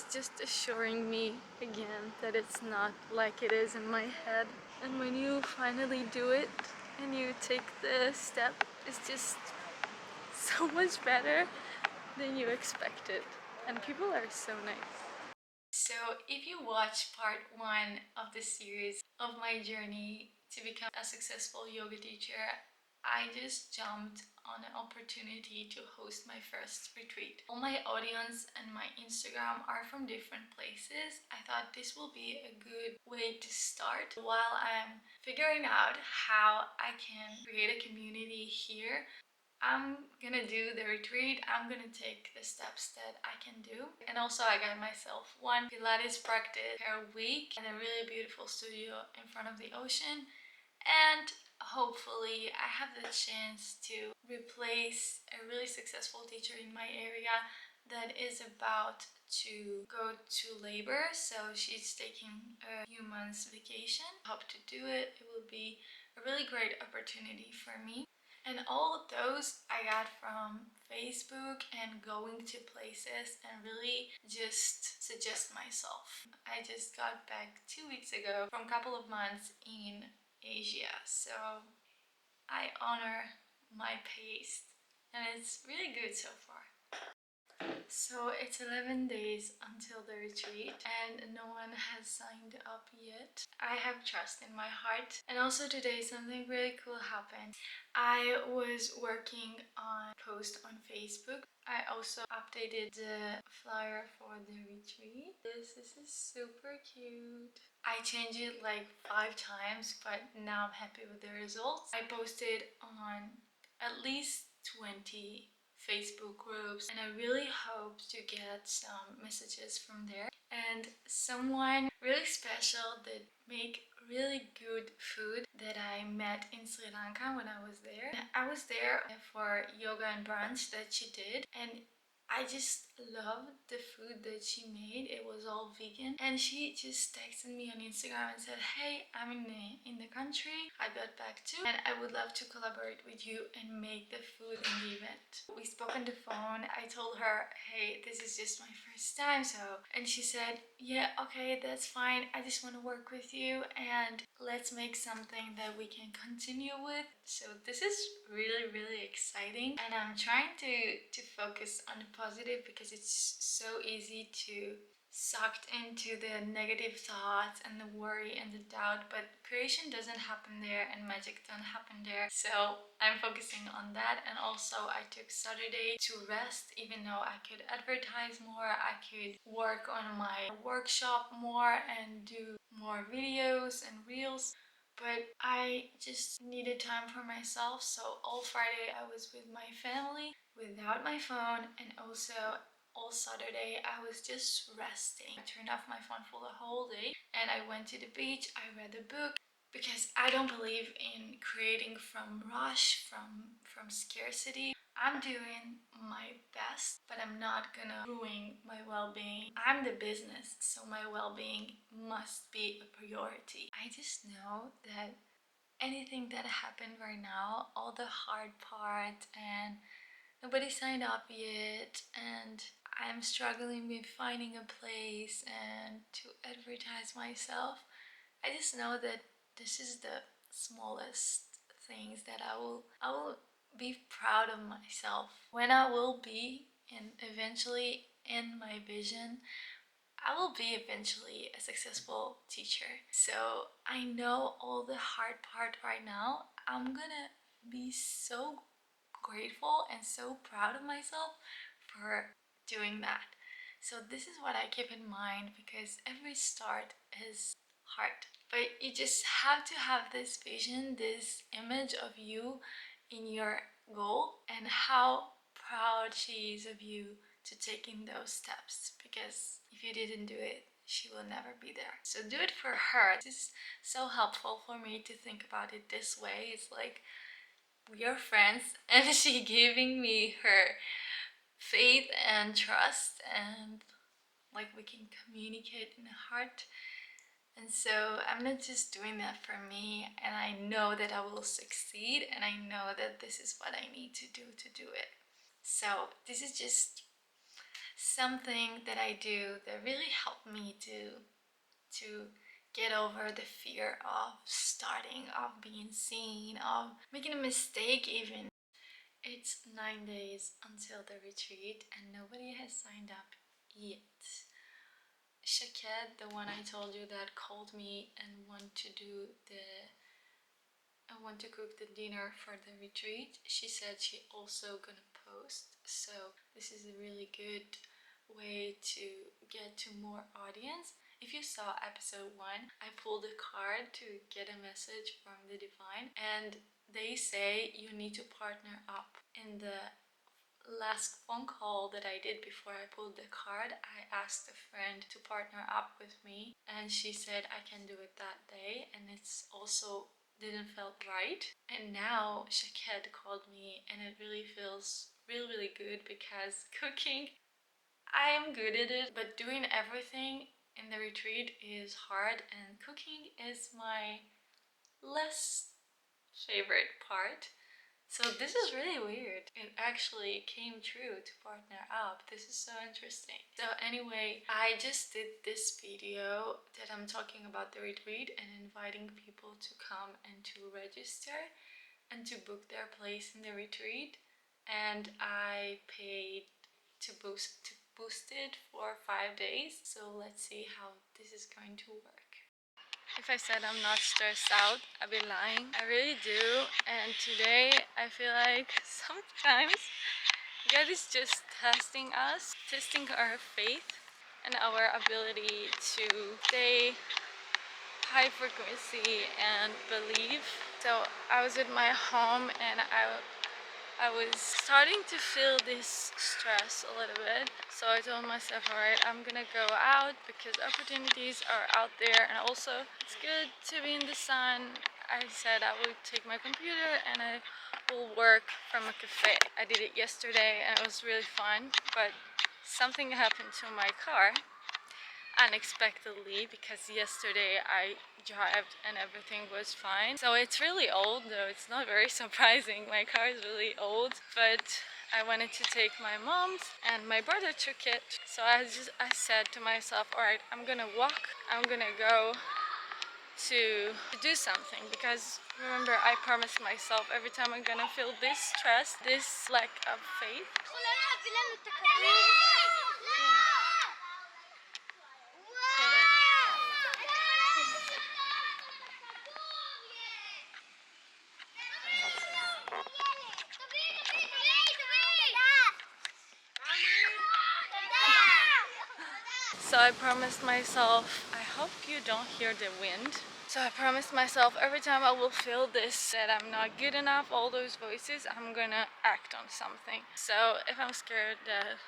is just assuring me again that it's not like it is in my head. And when you finally do it and you take the step, it's just so much better than you expected. And people are so nice. So if you watch part 1 of the series of my journey to become a successful yoga teacher, I just jumped on an opportunity to host my first retreat. All my audience and my Instagram are from different places. I thought this will be a good way to start while I'm figuring out how I can create a community here. I'm gonna do the retreat, I'm gonna take the steps that I can do. And also I got myself one Pilates practice per week and a really beautiful studio in front of the ocean. And hopefully I have the chance to replace a really successful teacher in my area that is about to go to labor. So she's taking a few months vacation. Hope to do it. It will be a really great opportunity for me. And all of those I got from Facebook and going to places and really just suggest myself. I just got back 2 weeks ago from a couple of months in Asia, so I honor my pace and it's really good so far. So it's 11 days until the retreat and no one has signed up yet. I have trust in my heart. And also today something really cool happened. I was working on a post on Facebook. I also updated the flyer for the retreat. This is super cute. I changed it like 5 times, but now I'm happy with the results. I posted on at least 20 Facebook groups and I really hope to get some messages from there. And someone really special that make really good food that I met in Sri Lanka when I was there. I was there for yoga and brunch that she did and I just loved the food that she made. It was all vegan. And she just texted me on Instagram and said, hey, I'm in the country. I got back too. And I would love to collaborate with you and make the food in the event. We spoke on the phone. I told her, hey, this is just my first time. And she said, yeah, okay, that's fine. I just want to work with you and let's make something that we can continue with. So this is really, really exciting. And I'm trying to focus on the positive because it's so easy to sucked into the negative thoughts and the worry and the doubt, but creation doesn't happen there and magic don't happen there. So I'm focusing on that. And also I took Saturday to rest, even though I could advertise more, I could work on my workshop more and do more videos and reels. But I just needed time for myself, so all Friday I was with my family without my phone, and also all Saturday I was just resting. I turned off my phone for the whole day and I went to the beach, I read a book, because I don't believe in creating from rush, from scarcity. I'm doing my best, but I'm not gonna ruin my well-being. I'm the business, so my well-being must be a priority. I just know that anything that happened right now, all the hard part and nobody signed up yet and I'm struggling with finding a place and to advertise myself. I just know that this is the smallest things that I will be proud of myself. When I will be and eventually in my vision, I will be eventually a successful teacher. So I know all the hard part right now. I'm gonna be so grateful and so proud of myself for doing that. So this is what I keep in mind because every start is hard. But you just have to have this vision, this image of you in your goal and how proud she is of you to taking those steps, because if you didn't do it, she will never be there. So do it for her. This is so helpful for me to think about it this way. It's like we are friends and she giving me her faith and trust, and like we can communicate in the heart. And so I'm not just doing that for me, and I know that I will succeed, and I know that this is what I need to do it. So this is just something that I do that really helped me to get over the fear of starting, of being seen, of making a mistake even. It's 9 days until the retreat and nobody has signed up yet. Shaked, the one I told you that called me and want to cook the dinner for the retreat, she said she also gonna post. So this is a really good way to get to more audience. If you saw episode 1, I pulled a card to get a message from the divine, and they say you need to partner up. In the last phone call that I did before I pulled the card, I asked a friend to partner up with me, and she said I can do it that day, and it's also didn't felt right. And now Shaked called me and it really feels really good, because cooking, I am good at it, but doing everything in the retreat is hard, and cooking is my less favorite part. So this is really weird. It actually came true to partner up. This is so interesting. So anyway, I just did this video that I'm talking about the retreat and inviting people to come and to register and to book their place in the retreat. And I paid to boost it for 5 days. So let's see how this is going to work. If I said I'm not stressed out, I'd be lying. I really do. And today I feel like sometimes God is just testing us, testing our faith and our ability to stay high frequency and believe. So I was at my home and I was starting to feel this stress a little bit. So I told myself, alright, I'm gonna go out because opportunities are out there, and also it's good to be in the sun. I said I would take my computer and I will work from a cafe. I did it yesterday and it was really fun, but something happened to my car unexpectedly, because yesterday I drove and everything was fine. So it's really old, though it's not very surprising. My car is really old, but I wanted to take my mom's and my brother took it. So I said to myself, all right, I'm gonna walk. I'm gonna go to do something, because remember, I promised myself every time I'm gonna feel this stress, this lack of faith. So I promised myself, I hope you don't hear the wind. So I promised myself every time I will feel this, that I'm not good enough, all those voices, I'm gonna act on something. So if I'm scared that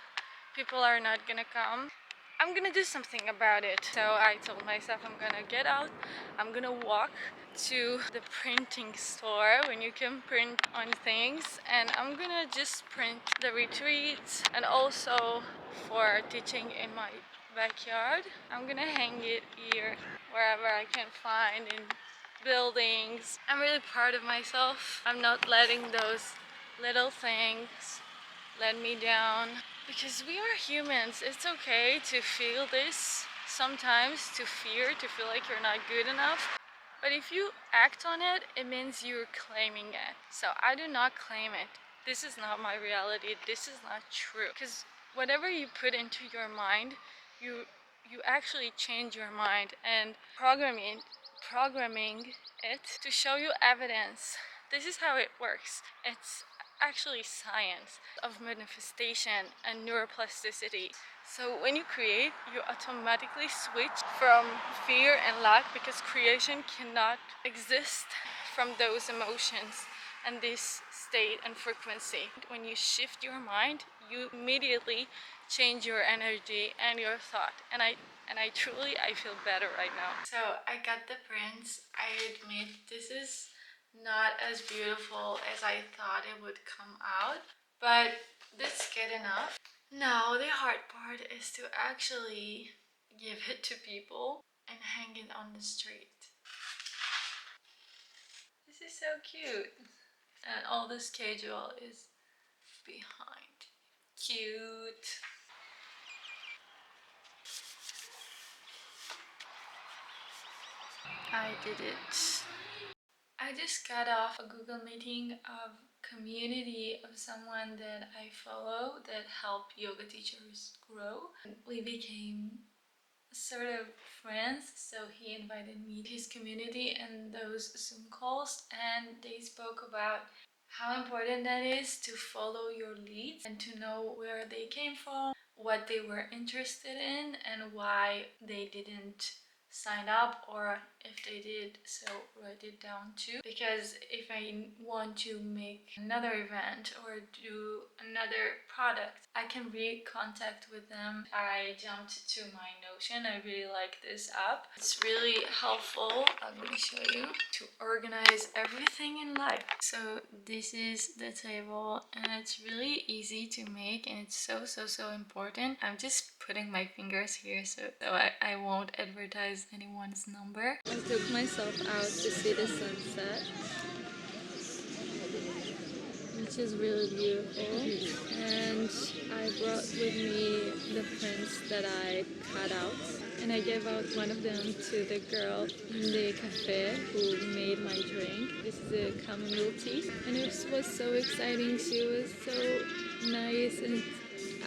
people are not gonna come, I'm gonna do something about it. So I told myself I'm gonna get out, I'm gonna walk to the printing store when you can print on things, and I'm gonna just print the retreats, and also for teaching in my backyard, I'm gonna hang it here wherever I can find, in buildings. I'm really proud of myself. I'm not letting those little things let me down, because we are humans. It's okay to feel this sometimes, to fear, to feel like you're not good enough. But if you act on it, it means you're claiming it. So I do not claim it. This is not my reality. This is not true. Because whatever you put into your mind, you actually change your mind, and programming it to show you evidence. This is how it works. It's actually science of manifestation and neuroplasticity. So when you create, you automatically switch from fear and lack, because creation cannot exist from those emotions and this state and frequency. When you shift your mind, you immediately change your energy and your thought. And I truly, I feel better right now. So I got the prints. I admit this is not as beautiful as I thought it would come out, but that's good enough. Now the hard part is to actually give it to people and hang it on the street. This is so cute. And all the schedule is behind. Cute. I did it. I just got off a Google meeting of community of someone that I follow that help yoga teachers grow. We became sort of friends, so he invited me to his community and those Zoom calls, and they spoke about how important that is to follow your leads and to know where they came from, what they were interested in, and why they didn't sign up, or if they did, so write it down too. Because if I want to make another event or do another product, I can re-contact with them. I jumped to my Notion. I really like this app. It's really helpful. I'm gonna show you to organize everything in life. So this is the table, and it's really easy to make, and it's so important. I'm just putting my fingers here so I won't advertise anyone's number. I took myself out to see the sunset, which is really beautiful, and I brought with me the prints that I cut out, and I gave out one of them to the girl in the cafe who made my drink. This is a chamomile tea, and it was so exciting. She was so nice and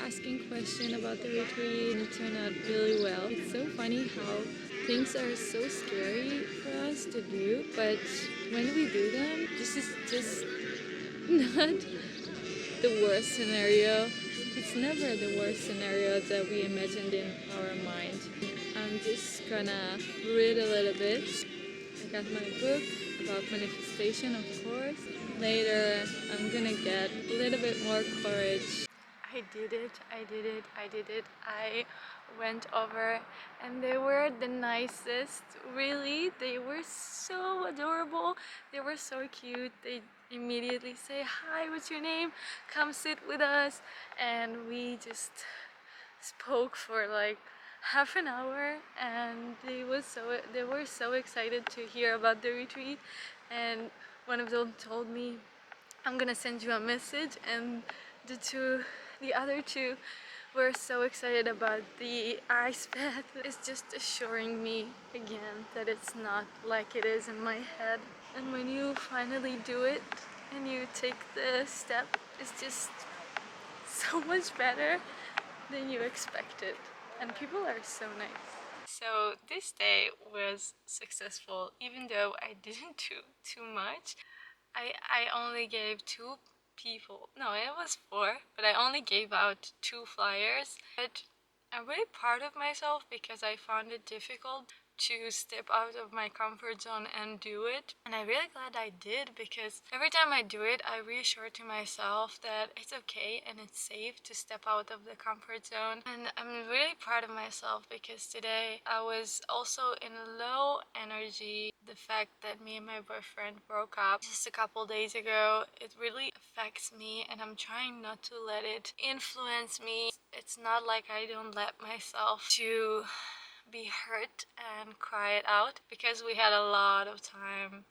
asking questions about the retreat, and it turned out really well. It's so funny how things are so scary for us to do, but when we do them, this is just not the worst scenario. It's never the worst scenario that we imagined in our mind. I'm just gonna read a little bit. I got my book about manifestation, of course. Later, I'm gonna get a little bit more courage. I did it, I did it, I did it. I went over and they were the nicest, really. They were so adorable. They were so cute. They immediately say, "Hi, what's your name? Come sit with us." And we just spoke for like half an hour, and they were so excited to hear about the retreat. And one of them told me, "I'm gonna send you a message," and the other two were so excited about the ice bath. It's just assuring me again that it's not like it is in my head. And when you finally do it and you take the step, it's just so much better than you expected. And people are so nice. So this day was successful, even though I didn't do too much. I only gave two people, no, it was four, but I only gave out two flyers. But I'm really proud of myself because I found it difficult to step out of my comfort zone and do it. And I'm really glad I did, because every time I do it, I reassure to myself that it's okay and it's safe to step out of the comfort zone. And I'm really proud of myself because today I was also in a low energy. The fact that me and my boyfriend broke up just a couple days ago, it really affects me, and I'm trying not to let it influence me. It's not like I don't let myself to be hurt and cry it out, because we had a lot of time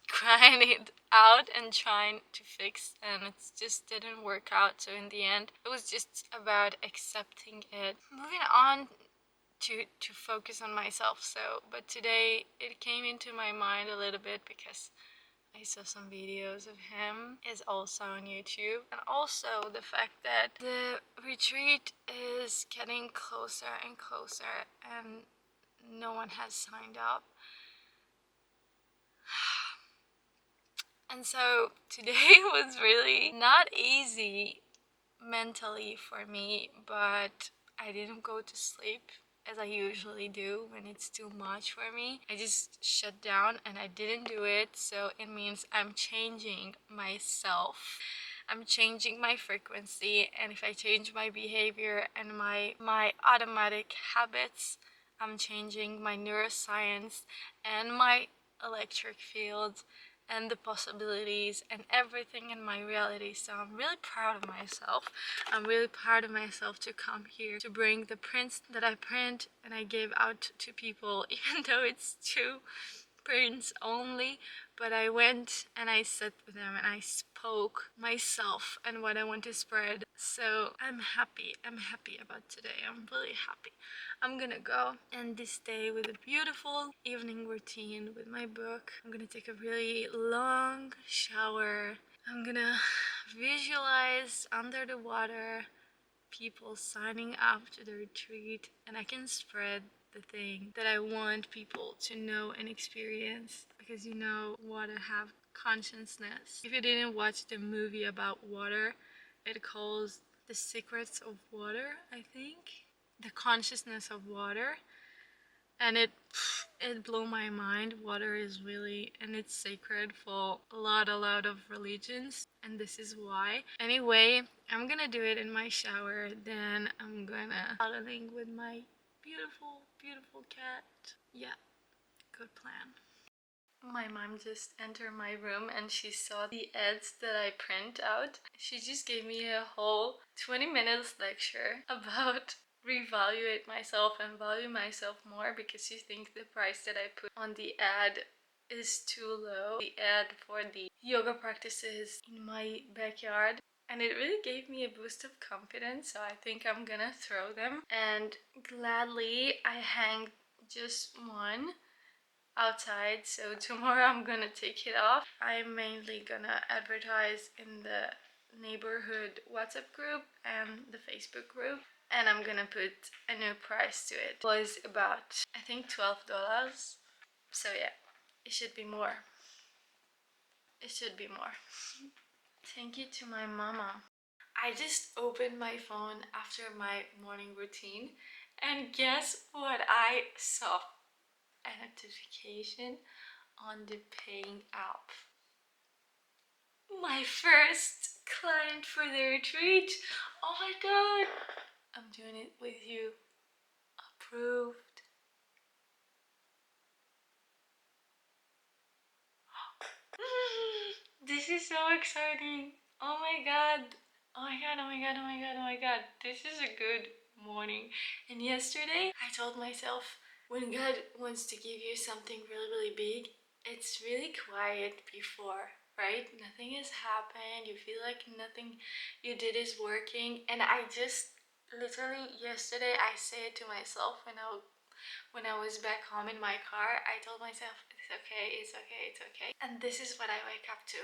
crying it out and trying to fix, and it just didn't work out. So in the end, it was just about accepting it, moving on to focus on myself. So but today it came into my mind a little bit because I saw some videos of him. Is also on YouTube, and also the fact that the retreat is getting closer and closer and no one has signed up. And so today was really not easy mentally for me, but I didn't go to sleep as I usually do when it's too much for me. I just shut down and I didn't do it. So it means I'm changing myself. I'm changing my frequency, and if I change my behavior and my automatic habits, I'm changing my neuroscience and my electric field and the possibilities and everything in my reality. So I'm really proud of myself. I'm really proud of myself to come here to bring the prints that I print and I gave out to people, even though it's too parents only, but I went and I sat with them and I spoke myself and what I want to spread. So I'm happy. I'm happy about today. I'm really happy. I'm gonna go end this day with a beautiful evening routine with my book. I'm gonna take a really long shower. I'm gonna visualize under the water people signing up to the retreat, and I can spread the thing that I want people to know and experience, because you know, water have consciousness. If you didn't watch the movie about water, it calls The Secrets of Water, I think. The consciousness of water. And it blew my mind. Water is really, and it's sacred for a lot of religions, and this is why. Anyway, I'm gonna do it in my shower, then I'm gonna cuddling with my beautiful cat. Yeah, good plan. My mom just entered my room and she saw the ads that I print out. She just gave me a whole 20 minutes lecture about reevaluate myself and value myself more, because she thinks the price that I put on the ad is too low. The ad for the yoga practices in my backyard. And it really gave me a boost of confidence, so I think I'm gonna throw them. And gladly I hang just one outside, so tomorrow I'm gonna take it off. I'm mainly gonna advertise in the neighborhood WhatsApp group and the Facebook group, and I'm gonna put a new price to it. It was about, I think, $12, so yeah, it should be more. It should be more. Thank you to my mama. I just opened my phone after my morning routine, and guess what I saw? A notification on the paying app. My first client for the retreat. Oh my god. I'm doing it with you. Approved. This is so exciting. Oh my god. Oh my god, oh my god, oh my god, oh my god. This is a good morning. And yesterday I told myself, when God wants to give you something really big, it's really quiet before, right? Nothing has happened. You feel like nothing you did is working. And I just literally yesterday I said to myself when I was back home in my car, I told myself, it's okay, it's okay, it's okay. And this is what I wake up to.